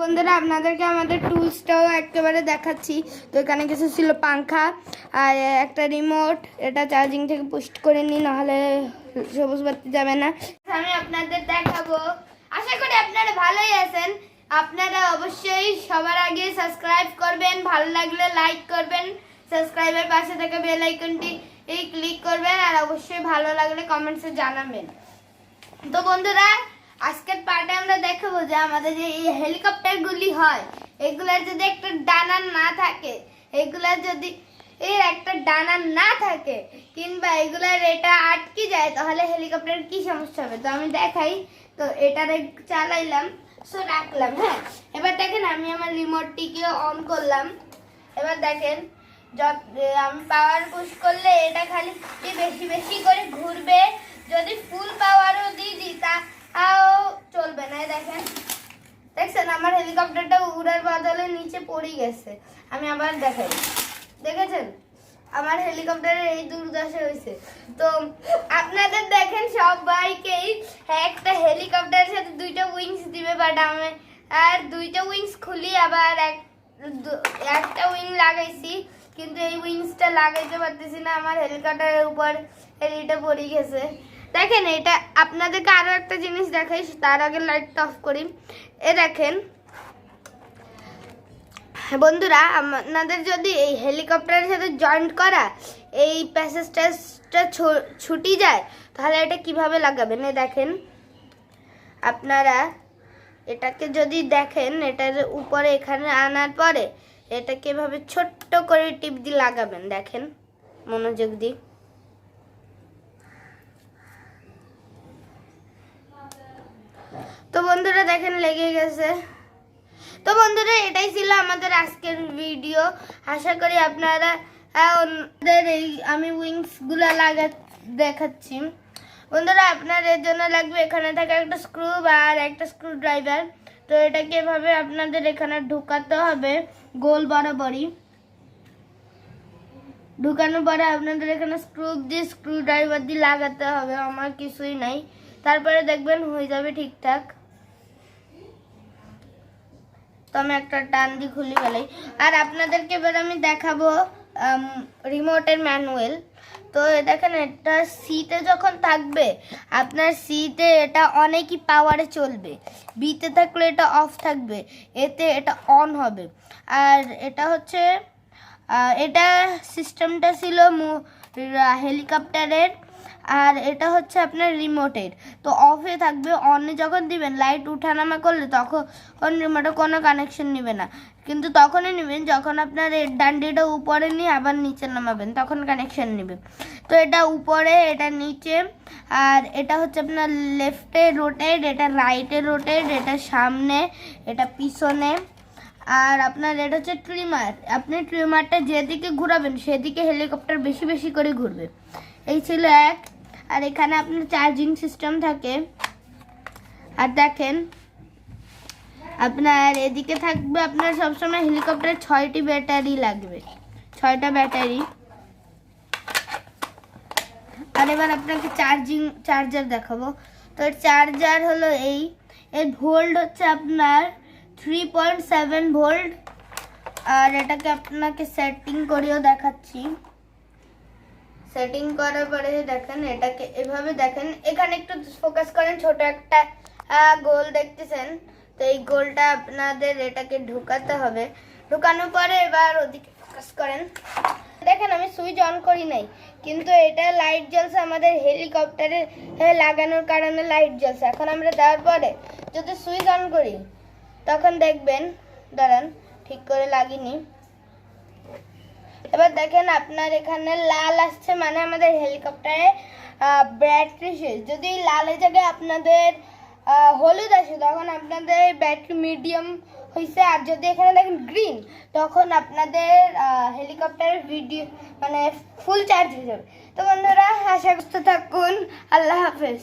বন্ধুরা আপনাদেরকে আমাদের টুলসটাও একেবারে দেখাচ্ছি। তো এখানে কিছু ছিল পাংখা আর একটা রিমোট, এটা চার্জিং থেকে পুশ করে নিই, নাহলে সবুজ বাতি যাবে না। আমি আপনাদের দেখাবো, আশা করি আপনারা ভালোই আছেন। আপনারা অবশ্যই সবার আগে সাবস্ক্রাইব করবেন, ভালো লাগলে লাইক করবেন, সাবস্ক্রাইবের পাশে থাকা বেল আইকনটি ক্লিক করবেন, আর অবশ্যই ভালো লাগলে কমেন্টসে জানাবেন। তো বন্ধুরা আজকের পার্টে আমরা দেখাবো যে আমাদের যে এই হেলিকপ্টারগুলি হয়, এগুলার যদি একটা ডানা না থাকে, এগুলার যদি এর একটা ডানা না থাকে কিংবা এগুলার এটা আটকে যায়, তাহলে হেলিকপ্টারের কি সমস্যা হবে। তো আমি দেখাই। তো এটারে চালাইলাম, সো রাখলাম। হ্যাঁ, এবার দেখেন আমি আমার রিমোটটিকে অন করলাম। এবার দেখেন আমি পাওয়ার পুশ করলে এটা খালি বেশি বেশি করে ঘুরবে। যদি ফুল পাওয়ারও দিয়ে দিই তাও চলবে না। দেখছেন আমার হেলিকপ্টারটা উড়ার বদলে নিচে পড়ে গেছে। আমি আবার দেখাই, দেখেছেন আমার হেলিকপ্টারের এই দুর্দশা হয়েছে। তো আপনাদের দেখেন সবাইকেই একটা হেলিকপ্টারের সাথে দুইটা উইংস দিবে, বাট আমি আর দুইটা উইংস খুলি, আবার একটা উইং লাগাইছি, কিন্তু এই উইংসটা লাগাইতে পারতেছি না। আমার হেলিকপ্টারের উপর হেলিটা পড়ে গেছে। দেখেন এটা আপনাদেরকে আরো একটা জিনিস দেখাই, তার আগে লাইটটা অফ করি। দেখেন বন্ধুরা, আপনাদের যদি এই হেলিকপ্টারের সাথে জয়েন্ট করা এই প্যাসেজটা ছুটি যায়, তাহলে এটা কিভাবে লাগাবেন। দেখেন আপনারা এটাকে যদি দেখেন, এটার উপরে এখানে আনার পরে এটাকে এভাবে ছোট্ট করে টিপ দিয়ে লাগাবেন। দেখেন মনোযোগ দিয়ে। তো বন্ধুরা দেখেন লেগে গেছে। তো বন্ধুরা এটাই ছিল আমাদের আজকের ভিডিও। আশা করি আপনারা আমি উইংস গুলা দেখাচ্ছি। বন্ধুরা আপনার এর জন্য লাগবে এখানে থাকা একটা স্ক্রু আর একটা স্ক্রু ড্রাইভার। তো এটাকে এভাবে আপনাদের এখানে ঢুকাতে হবে গোল বরাবরই। ঢুকানোর পরে আপনাদের এখানে স্ক্রু ড্রাইভার দিয়ে লাগাতে হবে, আমার কিছুই নাই। তারপরে দেখবেন হয়ে যাবে ঠিকঠাক। তো আমি একটা টান দিয়ে খুলে ফেলাই। আর আপনাদেরকে এবার আমি দেখাবো রিমোটের ম্যানুয়াল। তো দেখেন এটা সিতে যখন থাকবে, আপনার সিতে এটা অনেকই পাওয়ারে চলবে। বিতে থাকলে এটা অফ থাকবে, এতে এটা অন হবে। আর এটা হচ্ছে এটা সিস্টেমটা ছিল হেলিকপ্টারের, আর এটা হচ্ছে আপনার রিমোটের। তো অফে থাকবে, অনে যখন দিবেন লাইট উঠানামা করলে তখন রিমোটে কোনো কানেকশন নেবে না, কিন্তু তখনই নেবেন যখন আপনার এর ডান্ডিটা উপরে নিয়ে আবার নিচে নামাবেন, তখন কানেকশন নেবে। তো এটা উপরে, এটা নিচে, আর এটা হচ্ছে আপনার লেফটে রোটেট, এটা রাইটে রোটেট, এটা সামনে, এটা পিছনে। আর আপনার এটা হচ্ছে ট্রিমার, আপনি ট্রিমারটা যেদিকে ঘুরাবেন সেদিকে হেলিকপ্টার বেশি বেশি করে ঘুরবে। এই ছিল এক। আর এখানে আপনার চার্জিং সিস্টেম থাকে। আর দেখেন আপনার এদিকে থাকবে, আপনার সবসময় হেলিকপ্টারে 6টি ব্যাটারি লাগবে, 6টা ব্যাটারি। আর এবার আপনাকে চার্জার দেখাবো। তো চার্জার হলো এর ভোল্ট হচ্ছে আপনার 3.7 ভোল্ট। আর এটাকে আপনাকে সেটিং করেও দেখাচ্ছি। সেটিং করার পরে দেখেন এটাকে এভাবে, দেখেন এখানে একটু ফোকাস করেন, ছোট একটা গোল দেখতেছেন। তো এই গোলটা আপনাদের এটাকে ঢুকাতে হবে। ঢুকানোর পরে এবার ওদিকে ফোকাস করেন। দেখেন আমি সুইচ অন করি নাই, কিন্তু এটা লাইট জ্বলছে, আমাদের হেলিকপ্টারে লাগানোর কারণে লাইট জ্বলছে। এখন আমরা দেওয়ার পরে যদি সুইচ অন করি, তখন দেখবেন, দাঁড়ান ঠিক করে লাগিনি। এবার দেখেন আপনার এখানে লাল আসছে, মানে আমাদের হেলিকপ্টারে ব্যাটারি শেষ। যদি লালের জায়গায় আপনাদের হলুদ আসে, তখন আপনাদের ব্যাটারি মিডিয়াম হয়েছে। আর যদি এখানে দেখেন গ্রিন, তখন আপনাদের হেলিকপ্টারের মানে ফুল চার্জ হয়ে যাবে। তো বন্ধুরা আশা করতে থাকুন। আল্লাহ হাফেজ।